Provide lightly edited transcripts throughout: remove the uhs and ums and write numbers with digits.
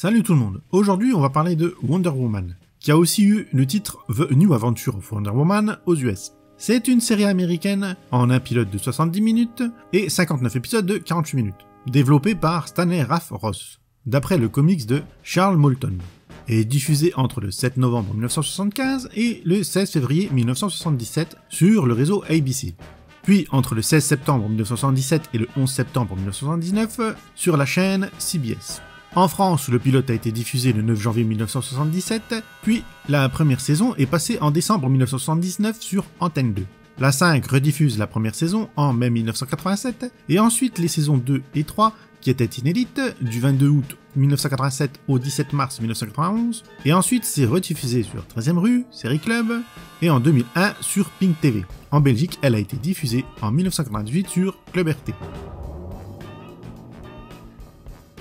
Salut tout le monde, aujourd'hui on va parler de Wonder Woman, qui a aussi eu le titre The New Adventure of Wonder Woman aux US. C'est une série américaine en un pilote de 70 minutes et 59 épisodes de 48 minutes, développée par Stanley Raff Ross, d'après le comics de Charles Moulton, et diffusée entre le 7 novembre 1975 et le 16 février 1977 sur le réseau ABC. Puis entre le 16 septembre 1977 et le 11 septembre 1979 sur la chaîne CBS. En France, le pilote a été diffusé le 9 janvier 1977, puis la première saison est passée en décembre 1979 sur Antenne 2. La 5 rediffuse la première saison en mai 1987, et ensuite les saisons 2 et 3, qui étaient inédites, du 22 août 1987 au 17 mars 1991, et ensuite c'est rediffusé sur 13e rue, Série Club, et en 2001 sur Pink TV. En Belgique, elle a été diffusée en 1998 sur Club RT.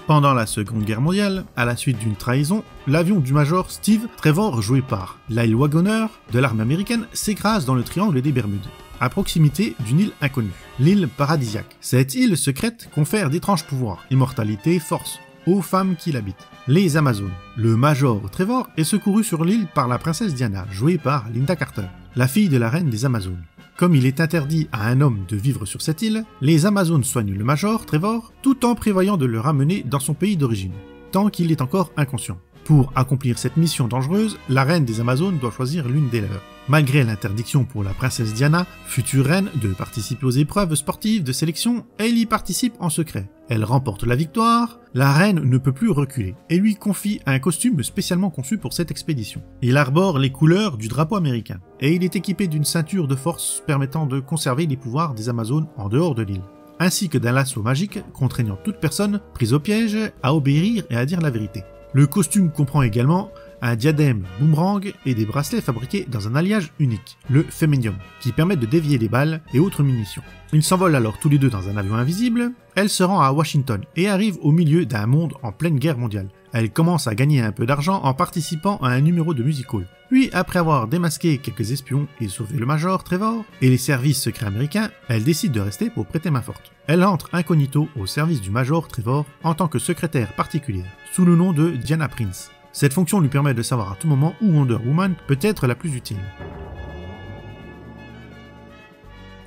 Pendant la Seconde Guerre mondiale, à la suite d'une trahison, l'avion du Major Steve Trevor, joué par Lyle Waggoner de l'armée américaine, s'écrase dans le triangle des Bermudes, à proximité d'une île inconnue, l'île paradisiaque. Cette île secrète confère d'étranges pouvoirs, immortalité, force, aux femmes qui l'habitent, les Amazones. Le Major Trevor est secouru sur l'île par la princesse Diana, jouée par Lynda Carter, la fille de la reine des Amazones. Comme il est interdit à un homme de vivre sur cette île, les Amazones soignent le Major Trevor tout en prévoyant de le ramener dans son pays d'origine, tant qu'il est encore inconscient. Pour accomplir cette mission dangereuse, la reine des Amazones doit choisir l'une des leurs. Malgré l'interdiction pour la princesse Diana, future reine, de participer aux épreuves sportives de sélection, elle y participe en secret. Elle remporte la victoire, la reine ne peut plus reculer et lui confie un costume spécialement conçu pour cette expédition. Il arbore les couleurs du drapeau américain et il est équipé d'une ceinture de force permettant de conserver les pouvoirs des Amazones en dehors de l'île, ainsi que d'un lasso magique contraignant toute personne prise au piège à obéir et à dire la vérité. Le costume comprend également un diadème boomerang et des bracelets fabriqués dans un alliage unique, le Femenium, qui permettent de dévier les balles et autres munitions. Ils s'envolent alors tous les deux dans un avion invisible, elle se rend à Washington et arrive au milieu d'un monde en pleine guerre mondiale. Elle commence à gagner un peu d'argent en participant à un numéro de music hall. Puis, après avoir démasqué quelques espions et sauvé le Major Trevor et les services secrets américains, elle décide de rester pour prêter main forte. Elle entre incognito au service du Major Trevor en tant que secrétaire particulière, sous le nom de Diana Prince. Cette fonction lui permet de savoir à tout moment où Wonder Woman peut être la plus utile.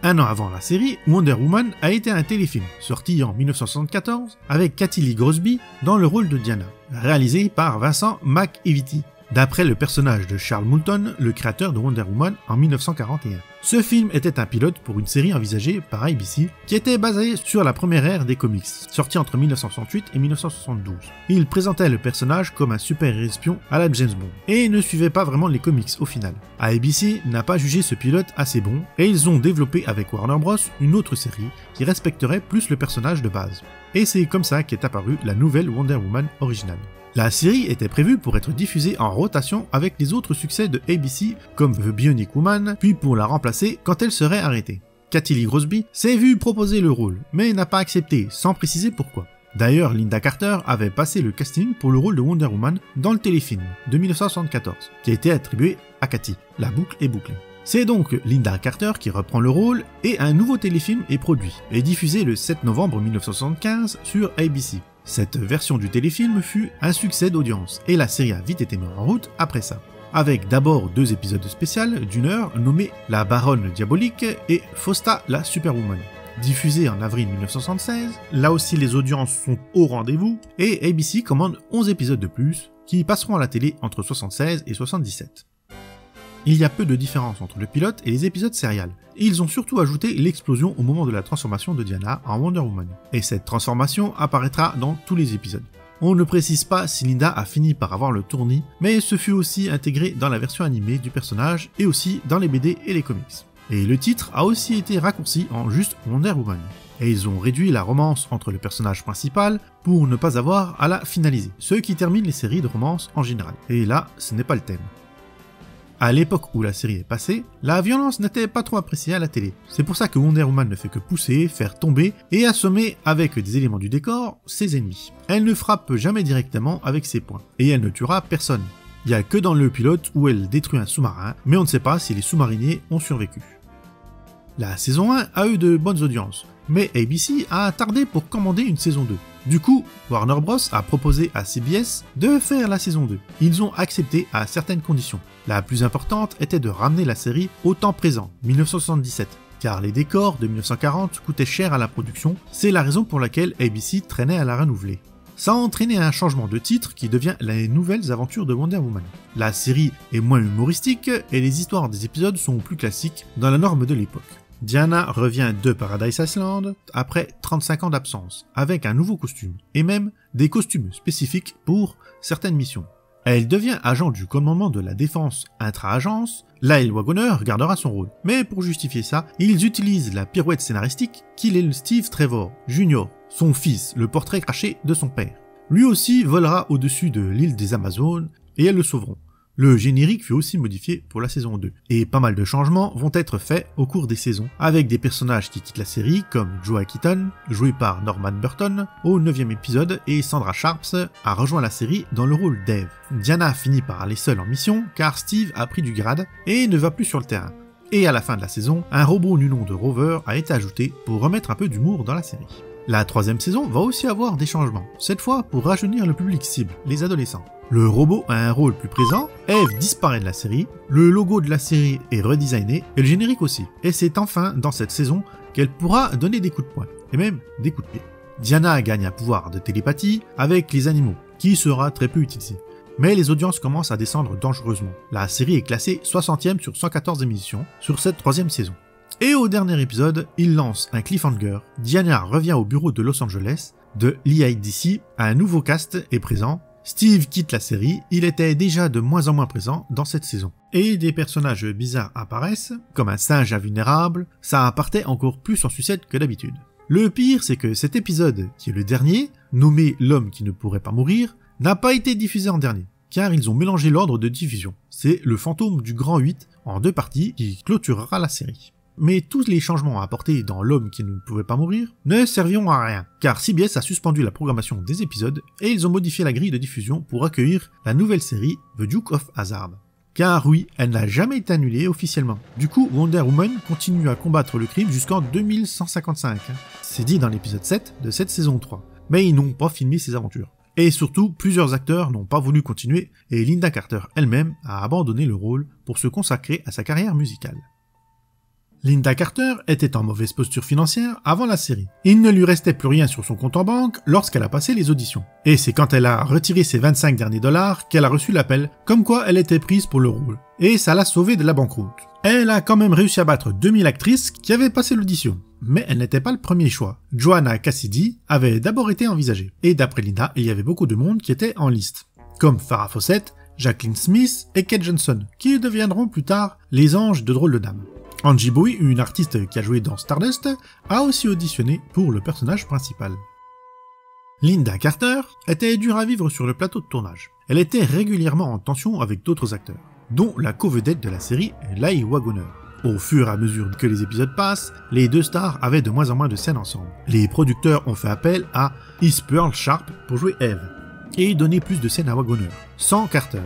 Un an avant la série, Wonder Woman a été un téléfilm, sorti en 1974, avec Kathy Lee Crosby dans le rôle de Diana, réalisé par Vincent McEvity, d'après le personnage de Charles Moulton, le créateur de Wonder Woman en 1941. Ce film était un pilote pour une série envisagée par ABC, qui était basée sur la première ère des comics, sortie entre 1968 et 1972. Il présentait le personnage comme un super espion à la James Bond, et ne suivait pas vraiment les comics au final. ABC n'a pas jugé ce pilote assez bon, et ils ont développé avec Warner Bros. Une autre série qui respecterait plus le personnage de base. Et c'est comme ça qu'est apparue la nouvelle Wonder Woman originale. La série était prévue pour être diffusée en rotation avec les autres succès de ABC comme The Bionic Woman, puis pour la remplacer quand elle serait arrêtée. Kathy Lee Crosby s'est vue proposer le rôle, mais n'a pas accepté, sans préciser pourquoi. D'ailleurs, Lynda Carter avait passé le casting pour le rôle de Wonder Woman dans le téléfilm de 1974, qui a été attribué à Kathy. La boucle est bouclée. C'est donc Lynda Carter qui reprend le rôle et un nouveau téléfilm est produit et diffusé le 7 novembre 1975 sur ABC. Cette version du téléfilm fut un succès d'audience et la série a vite été mise en route après ça, avec d'abord 2 épisodes spéciaux d'une heure nommés La Baronne Diabolique et Fausta la Superwoman. Diffusés en avril 1976, là aussi les audiences sont au rendez-vous et ABC commande 11 épisodes de plus qui passeront à la télé entre 76 et 77. Il y a peu de différence entre le pilote et les épisodes sérials, et ils ont surtout ajouté l'explosion au moment de la transformation de Diana en Wonder Woman. Et cette transformation apparaîtra dans tous les épisodes. On ne précise pas si Lynda a fini par avoir le tournis, mais ce fut aussi intégré dans la version animée du personnage et aussi dans les BD et les comics. Et le titre a aussi été raccourci en juste Wonder Woman. Et ils ont réduit la romance entre le personnage principal pour ne pas avoir à la finaliser, ce qui termine les séries de romance en général. Et là, ce n'est pas le thème. À l'époque où la série est passée, la violence n'était pas trop appréciée à la télé. C'est pour ça que Wonder Woman ne fait que pousser, faire tomber et assommer avec des éléments du décor ses ennemis. Elle ne frappe jamais directement avec ses poings, et elle ne tuera personne. Il n'y a que dans le pilote où elle détruit un sous-marin, mais on ne sait pas si les sous-mariniers ont survécu. La saison 1 a eu de bonnes audiences, Mais ABC a tardé pour commander une saison 2. Du coup, Warner Bros a proposé à CBS de faire la saison 2. Ils ont accepté à certaines conditions. La plus importante était de ramener la série au temps présent, 1977, car les décors de 1940 coûtaient cher à la production, c'est la raison pour laquelle ABC traînait à la renouveler. Ça a entraîné un changement de titre qui devient les nouvelles aventures de Wonder Woman. La série est moins humoristique et les histoires des épisodes sont plus classiques dans la norme de l'époque. Diana revient de Paradise Island après 35 ans d'absence, avec un nouveau costume, et même des costumes spécifiques pour certaines missions. Elle devient agent du commandement de la défense intra-agence, Lyle Waggoner gardera son rôle. Mais pour justifier ça, ils utilisent la pirouette scénaristique qu'il est le Steve Trevor Jr., son fils, le portrait craché de son père. Lui aussi volera au-dessus de l'île des Amazones, et elles le sauveront. Le générique fut aussi modifié pour la saison 2, et pas mal de changements vont être faits au cours des saisons, avec des personnages qui quittent la série, comme Joe Keaton, joué par Norman Burton, au 9e épisode, et Sandra Sharps a rejoint la série dans le rôle d'Eve. Diana finit par aller seule en mission, car Steve a pris du grade et ne va plus sur le terrain. Et à la fin de la saison, un robot du nom de Rover a été ajouté pour remettre un peu d'humour dans la série. La 3e saison va aussi avoir des changements, cette fois pour rajeunir le public cible, les adolescents. Le robot a un rôle plus présent, Eve disparaît de la série, le logo de la série est redesigné et le générique aussi. Et c'est enfin dans cette saison qu'elle pourra donner des coups de poing, et même des coups de pied. Diana gagne un pouvoir de télépathie avec les animaux, qui sera très peu utilisé. Mais les audiences commencent à descendre dangereusement. La série est classée 60e sur 114 émissions sur cette 3e saison. Et au dernier épisode, il lance un cliffhanger. Diana revient au bureau de Los Angeles, de l'EIDC, un nouveau cast est présent. Steve quitte la série, il était déjà de moins en moins présent dans cette saison. Et des personnages bizarres apparaissent, comme un singe invulnérable, ça partait encore plus en sucette que d'habitude. Le pire, c'est que cet épisode, qui est le dernier, nommé L'homme qui ne pourrait pas mourir, n'a pas été diffusé en dernier, car ils ont mélangé l'ordre de diffusion. C'est le fantôme du Grand 8 en 2 parties qui clôturera la série. Mais tous les changements apportés dans L'homme qui ne pouvait pas mourir ne serviront à rien, car CBS a suspendu la programmation des épisodes et ils ont modifié la grille de diffusion pour accueillir la nouvelle série The Duke of Hazzard. Car oui, elle n'a jamais été annulée officiellement. Du coup, Wonder Woman continue à combattre le crime jusqu'en 2155. C'est dit dans l'épisode 7 de cette saison 3. Mais ils n'ont pas filmé ses aventures. Et surtout, plusieurs acteurs n'ont pas voulu continuer et Lynda Carter elle-même a abandonné le rôle pour se consacrer à sa carrière musicale. Lynda Carter était en mauvaise posture financière avant la série. Il ne lui restait plus rien sur son compte en banque lorsqu'elle a passé les auditions. Et c'est quand elle a retiré ses 25 derniers dollars qu'elle a reçu l'appel, comme quoi elle était prise pour le rôle. Et ça l'a sauvée de la banqueroute. Elle a quand même réussi à battre 2000 actrices qui avaient passé l'audition. Mais elle n'était pas le premier choix. Joanna Cassidy avait d'abord été envisagée. Et d'après Lynda, il y avait beaucoup de monde qui était en liste. Comme Farrah Fawcett, Jacqueline Smith et Kate Johnson, qui deviendront plus tard les anges de Drôle de Dames. Angie Bowie, une artiste qui a joué dans Stardust, a aussi auditionné pour le personnage principal. Lynda Carter était dure à vivre sur le plateau de tournage. Elle était régulièrement en tension avec d'autres acteurs, dont la co-vedette de la série, Lyle Waggoner. Au fur et à mesure que les épisodes passent, les deux stars avaient de moins en moins de scènes ensemble. Les producteurs ont fait appel à Is Pearl Sharp pour jouer Eve, et donner plus de scènes à Waggoner, sans Carter.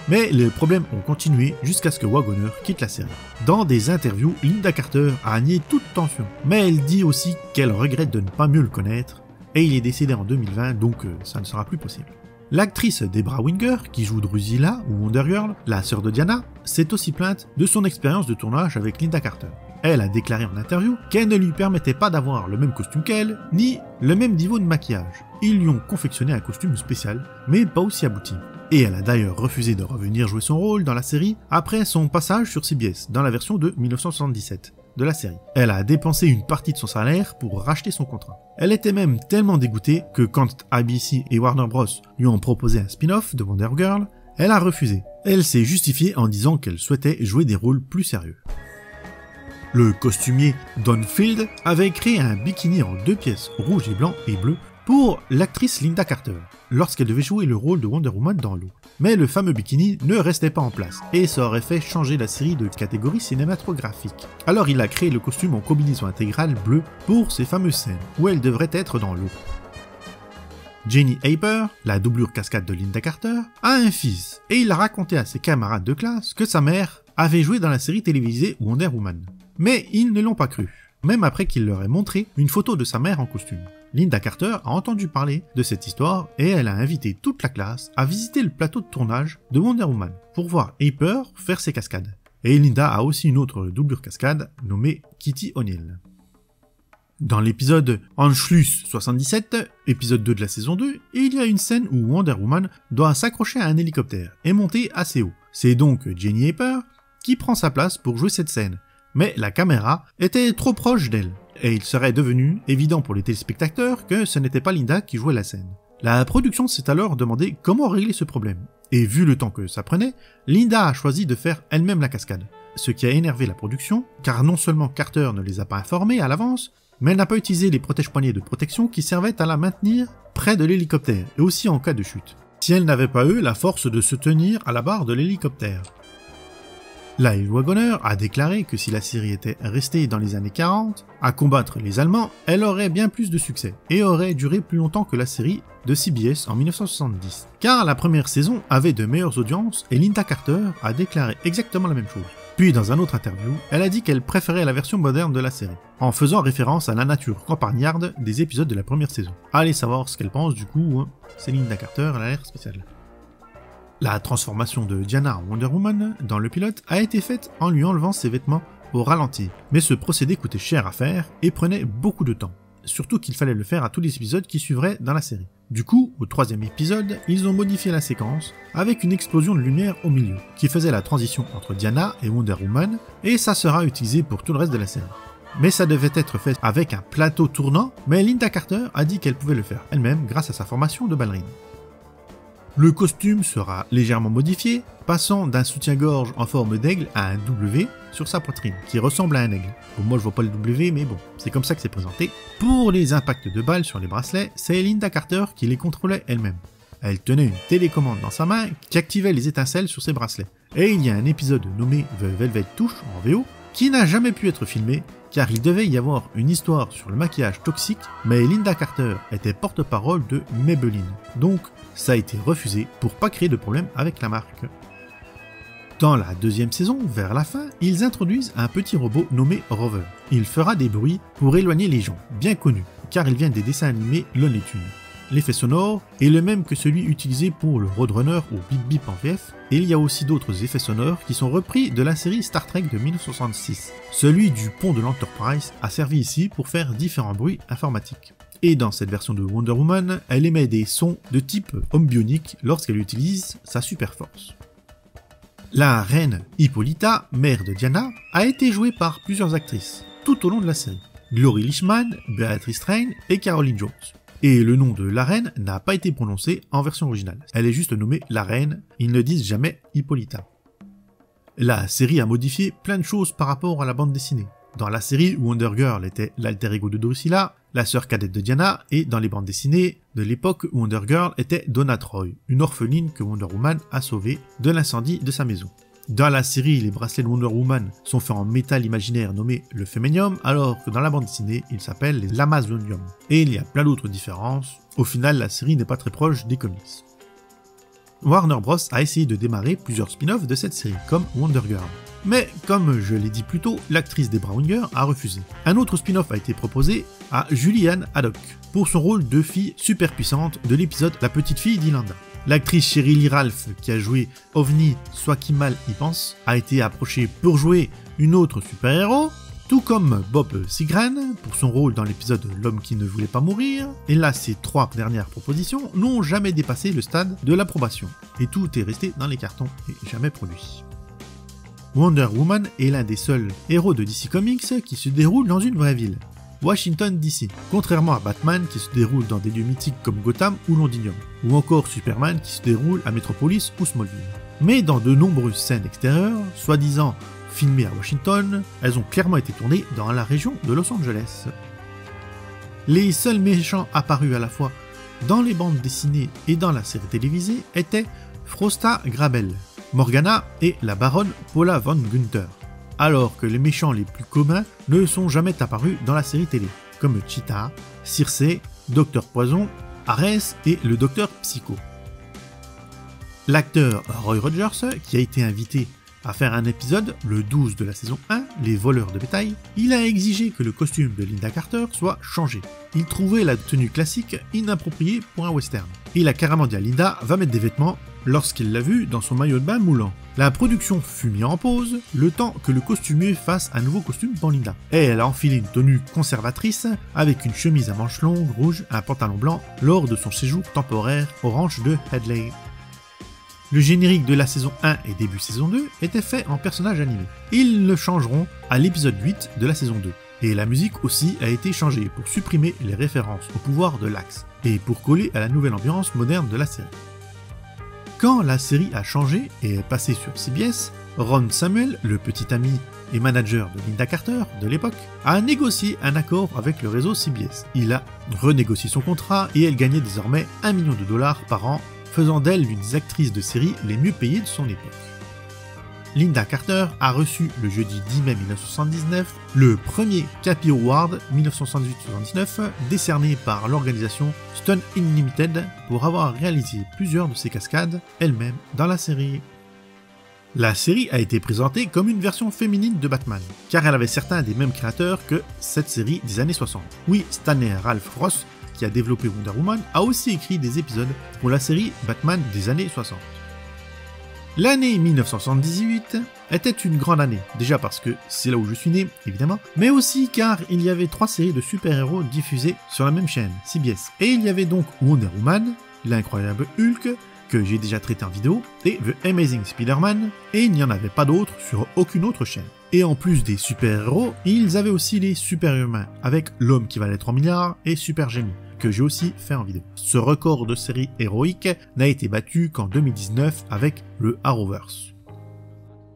Mais les problèmes ont continué jusqu'à ce que Waggoner quitte la série. Dans des interviews, Lynda Carter a nié toute tension, mais elle dit aussi qu'elle regrette de ne pas mieux le connaître, et il est décédé en 2020, donc ça ne sera plus possible. L'actrice Debra Winger, qui joue Drusilla ou Wonder Girl, la sœur de Diana, s'est aussi plainte de son expérience de tournage avec Lynda Carter. Elle a déclaré en interview qu'elle ne lui permettait pas d'avoir le même costume qu'elle, ni le même niveau de maquillage. Ils lui ont confectionné un costume spécial, mais pas aussi abouti. Et elle a d'ailleurs refusé de revenir jouer son rôle dans la série après son passage sur CBS, dans la version de 1977 de la série. Elle a dépensé une partie de son salaire pour racheter son contrat. Elle était même tellement dégoûtée que quand ABC et Warner Bros lui ont proposé un spin-off de Wonder Girl, elle a refusé. Elle s'est justifiée en disant qu'elle souhaitait jouer des rôles plus sérieux. Le costumier Don Field avait créé un bikini en 2 pièces, rouge et blanc et bleu, pour l'actrice Lynda Carter, lorsqu'elle devait jouer le rôle de Wonder Woman dans l'eau. Mais le fameux bikini ne restait pas en place, et ça aurait fait changer la série de catégorie cinématographique. Alors il a créé le costume en combinaison intégrale bleue pour ces fameuses scènes, où elle devrait être dans l'eau. Jenny Aper, la doublure cascade de Lynda Carter, a un fils, et il a raconté à ses camarades de classe que sa mère avait joué dans la série télévisée Wonder Woman. Mais ils ne l'ont pas cru. même après qu'il leur ait montré une photo de sa mère en costume. Lynda Carter a entendu parler de cette histoire et elle a invité toute la classe à visiter le plateau de tournage de Wonder Woman pour voir Hyper faire ses cascades. Et Lynda a aussi une autre doublure cascade nommée Kitty O'Neill. Dans l'épisode Anschluss 77, épisode 2 de la saison 2, il y a une scène où Wonder Woman doit s'accrocher à un hélicoptère et monter assez haut. C'est donc Jenny Hyper qui prend sa place pour jouer cette scène, mais la caméra était trop proche d'elle, et il serait devenu évident pour les téléspectateurs que ce n'était pas Lynda qui jouait la scène. La production s'est alors demandé comment régler ce problème, et vu le temps que ça prenait, Lynda a choisi de faire elle-même la cascade, ce qui a énervé la production, car non seulement Carter ne les a pas informés à l'avance, mais elle n'a pas utilisé les protège-poignets de protection qui servaient à la maintenir près de l'hélicoptère, et aussi en cas de chute, si elle n'avait pas eu la force de se tenir à la barre de l'hélicoptère. Lyle Waggoner a déclaré que si la série était restée dans les années 40 à combattre les Allemands, elle aurait bien plus de succès et aurait duré plus longtemps que la série de CBS en 1970. Car la première saison avait de meilleures audiences et Lynda Carter a déclaré exactement la même chose. Puis dans un autre interview, elle a dit qu'elle préférait la version moderne de la série, en faisant référence à la nature campagnarde des épisodes de la première saison. Allez savoir ce qu'elle pense du coup, hein. C'est Lynda Carter, elle a l'air spéciale. La transformation de Diana en Wonder Woman dans le pilote a été faite en lui enlevant ses vêtements au ralenti, mais ce procédé coûtait cher à faire et prenait beaucoup de temps, surtout qu'il fallait le faire à tous les épisodes qui suivraient dans la série. Du coup, au 3e épisode, ils ont modifié la séquence avec une explosion de lumière au milieu, qui faisait la transition entre Diana et Wonder Woman, et ça sera utilisé pour tout le reste de la série. Mais ça devait être fait avec un plateau tournant, mais Lynda Carter a dit qu'elle pouvait le faire elle-même grâce à sa formation de ballerine. Le costume sera légèrement modifié, passant d'un soutien-gorge en forme d'aigle à un W sur sa poitrine, qui ressemble à un aigle. Bon, moi je vois pas le W, mais bon, c'est comme ça que c'est présenté. Pour les impacts de balles sur les bracelets, c'est Lynda Carter qui les contrôlait elle-même. Elle tenait une télécommande dans sa main qui activait les étincelles sur ses bracelets. Et il y a un épisode nommé The Velvet Touch en VO qui n'a jamais pu être filmé, car il devait y avoir une histoire sur le maquillage toxique, mais Lynda Carter était porte-parole de Maybelline, donc ça a été refusé pour pas créer de problème avec la marque. Dans la 2e saison, vers la fin, ils introduisent un petit robot nommé Rover. Il fera des bruits pour éloigner les gens, bien connus, car il vient des dessins animés Looney Tunes. L'effet sonore est le même que celui utilisé pour le Roadrunner ou Bip Bip en VF, et il y a aussi d'autres effets sonores qui sont repris de la série Star Trek de 1966. Celui du pont de l'Enterprise a servi ici pour faire différents bruits informatiques. Et dans cette version de Wonder Woman, elle émet des sons de type homme bionique lorsqu'elle utilise sa super force. La reine Hippolyta, mère de Diana, a été jouée par plusieurs actrices tout au long de la série. Glory Lichman, Beatrice Train et Caroline Jones. Et le nom de la reine n'a pas été prononcé en version originale. Elle est juste nommée la reine, ils ne disent jamais Hippolyta. La série a modifié plein de choses par rapport à la bande dessinée. Dans la série, Wonder Girl était l'alter ego de Drusilla, la sœur cadette de Diana, et dans les bandes dessinées de l'époque, Wonder Girl était Donna Troy, une orpheline que Wonder Woman a sauvée de l'incendie de sa maison. Dans la série, les bracelets de Wonder Woman sont faits en métal imaginaire nommé le Féménium, alors que dans la bande dessinée, ils s'appellent l'Amazonium. Et il y a plein d'autres différences. Au final, la série n'est pas très proche des comics. Warner Bros a essayé de démarrer plusieurs spin-offs de cette série, comme Wonder Girl. Mais, comme je l'ai dit plus tôt, l'actrice Debra Winger a refusé. Un autre spin-off a été proposé à Julianne Haddock, pour son rôle de fille super puissante de l'épisode La petite fille d'Ilanda. L'actrice Sheryl Lee Ralph, qui a joué OVNI, soit qui mal y pense, a été approchée pour jouer une autre super-héros, tout comme Bob Seagren pour son rôle dans l'épisode L'homme qui ne voulait pas mourir, et là ces 3 dernières propositions n'ont jamais dépassé le stade de l'approbation, et tout est resté dans les cartons et jamais produit. Wonder Woman est l'un des seuls héros de DC Comics qui se déroule dans une vraie ville, Washington DC, contrairement à Batman qui se déroule dans des lieux mythiques comme Gotham ou Londinium, ou encore Superman qui se déroule à Metropolis ou Smallville. Mais dans de nombreuses scènes extérieures, soi-disant filmées à Washington, elles ont clairement été tournées dans la région de Los Angeles. Les seuls méchants apparus à la fois dans les bandes dessinées et dans la série télévisée étaient Frosta Grabel, Morgana et la baronne Paula von Gunther, alors que les méchants les plus communs ne sont jamais apparus dans la série télé, comme Cheetah, Circe, Docteur Poison, Ares et le Docteur Psycho. L'acteur Roy Rogers, qui a été invité à faire un épisode, le 12 de la saison 1, Les voleurs de bétail, il a exigé que le costume de Lynda Carter soit changé. Il trouvait la tenue classique inappropriée pour un western. Il a carrément dit à Lynda va mettre des vêtements lorsqu'il l'a vue dans son maillot de bain moulant. La production fut mise en pause, le temps que le costumier fasse un nouveau costume pour Lynda. Et elle a enfilé une tenue conservatrice avec une chemise à manches longues rouge, un pantalon blanc lors de son séjour temporaire au ranch de Headley. Le générique de la saison 1 et début saison 2 était fait en personnage animé. Ils le changeront à l'épisode 8 de la saison 2. Et la musique aussi a été changée pour supprimer les références au pouvoir de l'Axe et pour coller à la nouvelle ambiance moderne de la série. Quand la série a changé et est passée sur CBS, Ron Samuel, le petit ami et manager de Lynda Carter de l'époque, a négocié un accord avec le réseau CBS. Il a renégocié son contrat et elle gagnait désormais $1 million par an, faisant d'elle l'une des actrices de série les mieux payées de son époque. Lynda Carter a reçu le jeudi 10 mai 1979 le premier Cappy Award 1978-79 décerné par l'organisation Stunt Unlimited pour avoir réalisé plusieurs de ses cascades elle-même dans la série. La série a été présentée comme une version féminine de Batman, car elle avait certains des mêmes créateurs que cette série des années 60. Oui, Stanley Ralph Ross, qui a développé Wonder Woman, a aussi écrit des épisodes pour la série Batman des années 60. L'année 1978 était une grande année, déjà parce que c'est là où je suis né, évidemment, mais aussi car il y avait 3 séries de super-héros diffusées sur la même chaîne, CBS. Et il y avait donc Wonder Woman, l'incroyable Hulk, que j'ai déjà traité en vidéo, et The Amazing Spider-Man, et il n'y en avait pas d'autres sur aucune autre chaîne. Et en plus des super-héros, ils avaient aussi les super-humains, avec l'homme qui valait 3 milliards et Super Génie, que j'ai aussi fait en vidéo. Ce record de série héroïque n'a été battu qu'en 2019 avec le Arrowverse.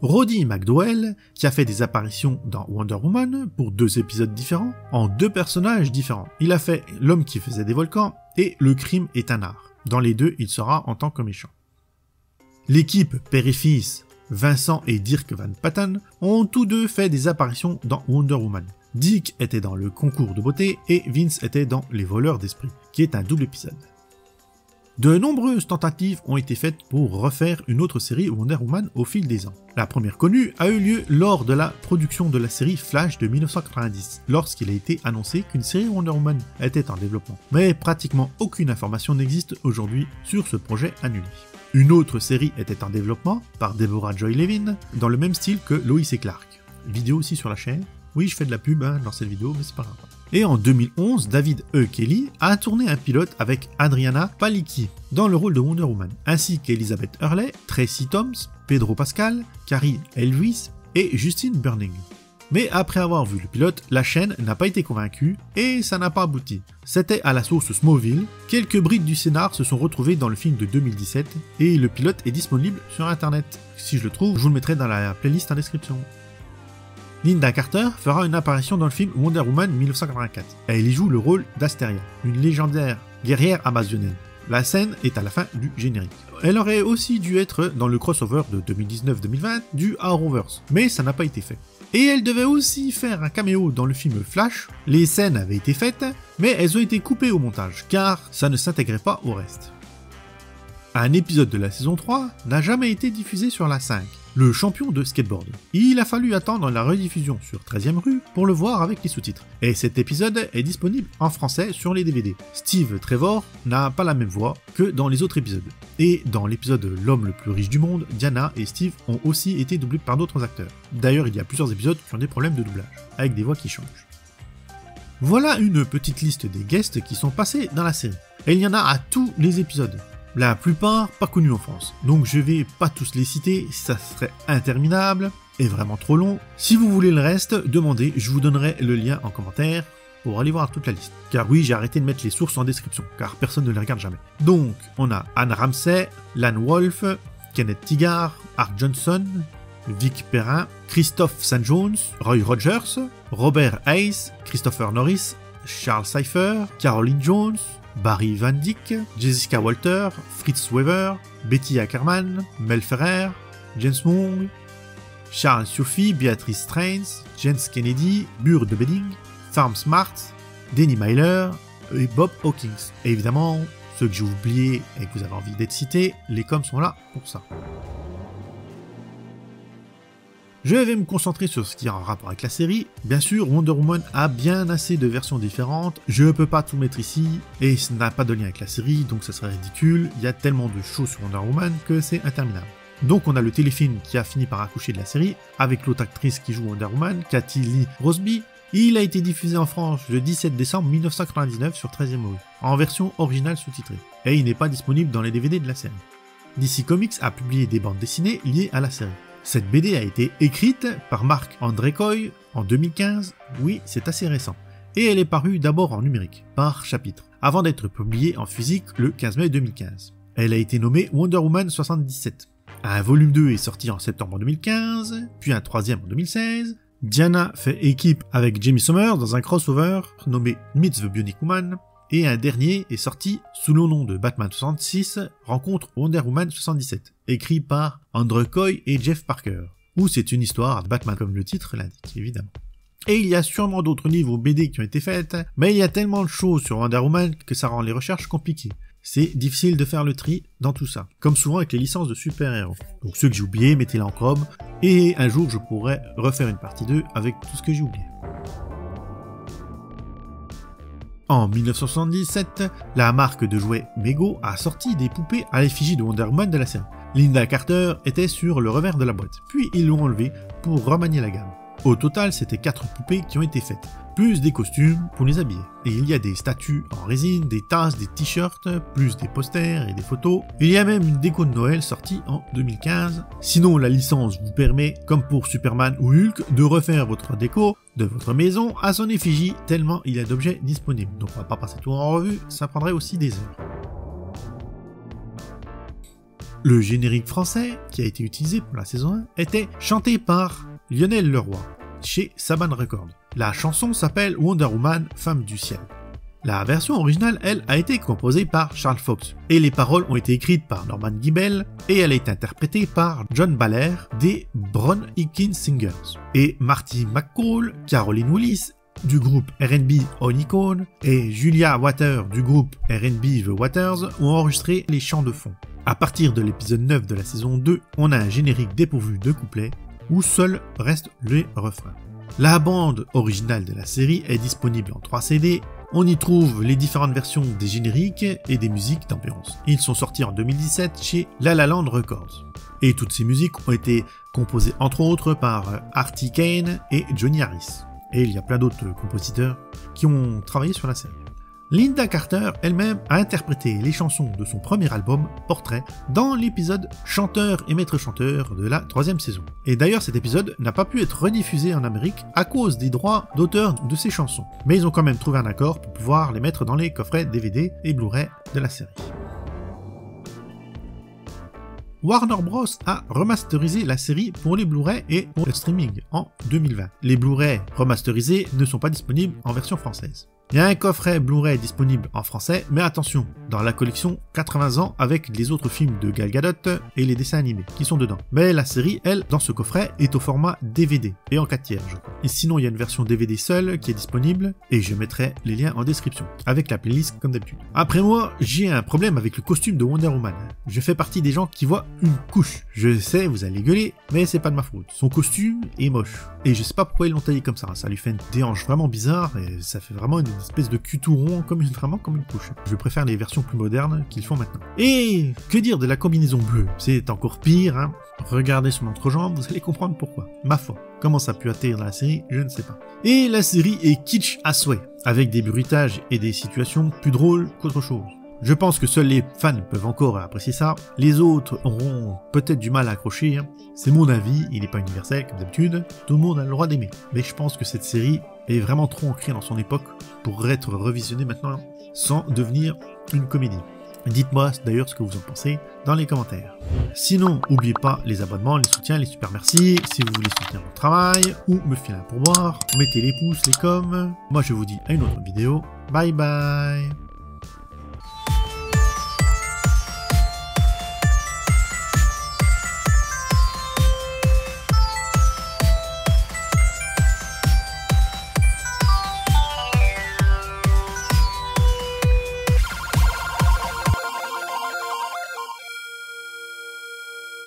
Roddy McDowell, qui a fait des apparitions dans Wonder Woman pour 2 épisodes différents, en 2 personnages différents. Il a fait l'homme qui faisait des volcans et Le crime est un art. Dans les 2, il sera en tant que méchant. L'équipe père et fils, Vincent et Dirk Van Patten, ont tous deux fait des apparitions dans Wonder Woman. Dick était dans le concours de beauté et Vince était dans Les voleurs d'esprit, qui est un double épisode. De nombreuses tentatives ont été faites pour refaire une autre série Wonder Woman au fil des ans. La première connue a eu lieu lors de la production de la série Flash de 1990, lorsqu'il a été annoncé qu'une série Wonder Woman était en développement. Mais pratiquement aucune information n'existe aujourd'hui sur ce projet annulé. Une autre série était en développement par Deborah Joy Levin, dans le même style que Lois et Clark. Vidéo aussi sur la chaîne. Oui, je fais de la pub dans cette vidéo, mais c'est pas grave. Et en 2011, David E. Kelly a tourné un pilote avec Adriana Palicki dans le rôle de Wonder Woman, ainsi qu'Elizabeth Hurley, Tracy Thoms, Pedro Pascal, Carrie Elwes et Justine Burning. Mais après avoir vu le pilote, la chaîne n'a pas été convaincue et ça n'a pas abouti. C'était à la source Smallville, quelques brides du scénar se sont retrouvées dans le film de 2017 et le pilote est disponible sur internet. Si je le trouve, je vous le mettrai dans la playlist en description. Lynda Carter fera une apparition dans le film Wonder Woman 1984. Elle y joue le rôle d'Asteria, une légendaire guerrière amazonienne. La scène est à la fin du générique. Elle aurait aussi dû être dans le crossover de 2019-2020 du Arrowverse, mais ça n'a pas été fait. Et elle devait aussi faire un caméo dans le film Flash. Les scènes avaient été faites, mais elles ont été coupées au montage, car ça ne s'intégrait pas au reste. Un épisode de la saison 3 n'a jamais été diffusé sur la 5, le champion de skateboard. Il a fallu attendre la rediffusion sur 13e rue pour le voir avec les sous-titres. Et cet épisode est disponible en français sur les DVD. Steve Trevor n'a pas la même voix que dans les autres épisodes. Et dans l'épisode L'homme le plus riche du monde, Diana et Steve ont aussi été doublés par d'autres acteurs. D'ailleurs, il y a plusieurs épisodes qui ont des problèmes de doublage, avec des voix qui changent. Voilà une petite liste des guests qui sont passés dans la série. Et il y en a à tous les épisodes. La plupart pas connus en France, donc je vais pas tous les citer, ça serait interminable et vraiment trop long. Si vous voulez le reste, demandez, je vous donnerai le lien en commentaire pour aller voir toute la liste. Car oui, j'ai arrêté de mettre les sources en description, car personne ne les regarde jamais. Donc, on a Anne Ramsey, Lan Wolf, Kenneth Tigard, Art Johnson, Vic Perrin, Christophe St. Jones, Roy Rogers, Robert Hayes, Christopher Norris, Charles Cypher, Caroline Jones, Barry Van Dyck, Jessica Walter, Fritz Weaver, Betty Ackerman, Mel Ferrer, James Wong, Charles Sophie, Beatrice Strains, James Kennedy, Burt de Bedding, Farm Smart, Denny Myler et Bob Hawkins. Et évidemment, ceux que j'ai oubliés et que vous avez envie d'être cités, les coms sont là pour ça. Je vais me concentrer sur ce qui est en rapport avec la série. Bien sûr, Wonder Woman a bien assez de versions différentes, je ne peux pas tout mettre ici, et ça n'a pas de lien avec la série, donc ça serait ridicule, il y a tellement de choses sur Wonder Woman que c'est interminable. Donc on a le téléfilm qui a fini par accoucher de la série, avec l'autre actrice qui joue Wonder Woman, Kathie Lee Crosby. Il a été diffusé en France le 17 décembre 1999 sur 13e rue, en version originale sous-titrée, et il n'est pas disponible dans les DVD de la série. DC Comics a publié des bandes dessinées liées à la série. Cette BD a été écrite par Marc André-Coy en 2015, oui c'est assez récent, et elle est parue d'abord en numérique, par chapitre, avant d'être publiée en physique le 15 mai 2015. Elle a été nommée Wonder Woman 77. Un volume 2 est sorti en septembre 2015, puis un troisième en 2016. Diana fait équipe avec Jamie Summers dans un crossover nommé Meets the Bionic Woman, et un dernier est sorti sous le nom de Batman 66, rencontre Wonder Woman 77, écrit par Andrew Coy et Jeff Parker, où c'est une histoire de Batman comme le titre l'indique évidemment. Et il y a sûrement d'autres livres ou BD qui ont été faites, mais il y a tellement de choses sur Wonder Woman que ça rend les recherches compliquées. C'est difficile de faire le tri dans tout ça, comme souvent avec les licences de super-héros. Donc ceux que j'ai oubliés, mettez-les en com, et un jour je pourrai refaire une partie 2 avec tout ce que j'ai oublié. En 1977, la marque de jouets Mego a sorti des poupées à l'effigie de Wonder Woman de la série. Linda Carter était sur le revers de la boîte, puis ils l'ont enlevée pour remanier la gamme. Au total, c'était 4 poupées qui ont été faites, plus des costumes pour les habiller. Et il y a des statues en résine, des tasses, des t-shirts, plus des posters et des photos. Il y a même une déco de Noël sortie en 2015. Sinon, la licence vous permet, comme pour Superman ou Hulk, de refaire votre déco de votre maison à son effigie, tellement il y a d'objets disponibles. Donc on va pas passer tout en revue, ça prendrait aussi des heures. Le générique français, qui a été utilisé pour la saison 1, était chanté par Lionel Leroy, chez Saban Records. La chanson s'appelle Wonder Woman, femme du ciel. La version originale, elle, a été composée par Charles Fox, et les paroles ont été écrites par Norman Gibbel, et elle est interprétée par John Baller des Bron Hickin Singers, et Marty McCall, Caroline Willis, du groupe R&B Honeycomb, et Julia Waters du groupe R&B The Waters ont enregistré les chants de fond. À partir de l'épisode 9 de la saison 2, on a un générique dépourvu de couplets, où seuls restent les refrains. La bande originale de la série est disponible en 3 CD, on y trouve les différentes versions des génériques et des musiques d'ambiance. Ils sont sortis en 2017 chez La La Land Records. Et toutes ces musiques ont été composées entre autres par Artie Kane et Johnny Harris. Et il y a plein d'autres compositeurs qui ont travaillé sur la série. Linda Carter elle-même a interprété les chansons de son premier album, Portrait, dans l'épisode Chanteur et Maître Chanteur de la 3e saison. Et d'ailleurs cet épisode n'a pas pu être rediffusé en Amérique à cause des droits d'auteur de ces chansons. Mais ils ont quand même trouvé un accord pour pouvoir les mettre dans les coffrets DVD et Blu-ray de la série. Warner Bros a remasterisé la série pour les Blu-ray et pour le streaming en 2020. Les Blu-ray remasterisés ne sont pas disponibles en version française. Il y a un coffret Blu-ray disponible en français, mais attention, dans la collection 80 ans avec les autres films de Gal Gadot et les dessins animés qui sont dedans. Mais la série, elle, dans ce coffret, est au format DVD et en 4 tiers, je crois. Et sinon, il y a une version DVD seule qui est disponible et je mettrai les liens en description avec la playlist comme d'habitude. Après moi, j'ai un problème avec le costume de Wonder Woman. Je fais partie des gens qui voient une couche. Je sais, vous allez gueuler, mais c'est pas de ma faute. Son costume est moche. Et je sais pas pourquoi ils l'ont taillé comme ça. Ça lui fait des hanches vraiment bizarres et ça fait vraiment une espèce de cul tout rond, vraiment comme une couche. Je préfère les versions plus modernes qu'ils font maintenant. Et que dire de la combinaison bleue? C'est encore pire, hein. Regardez sur mon entrejambe, vous allez comprendre pourquoi. Ma foi, comment ça a pu atterrir dans la série, je ne sais pas. Et la série est kitsch à souhait, avec des bruitages et des situations plus drôles qu'autre chose. Je pense que seuls les fans peuvent encore apprécier ça, les autres auront peut-être du mal à accrocher, hein. C'est mon avis, il n'est pas universel comme d'habitude, tout le monde a le droit d'aimer. Mais je pense que cette série est vraiment trop ancrée dans son époque pour être revisionnée maintenant sans devenir une comédie. Dites-moi d'ailleurs ce que vous en pensez dans les commentaires. Sinon, n'oubliez pas les abonnements, les soutiens, les super merci, si vous voulez soutenir mon travail ou me filer un pourboire, mettez les pouces, les coms. Moi je vous dis à une autre vidéo, bye bye.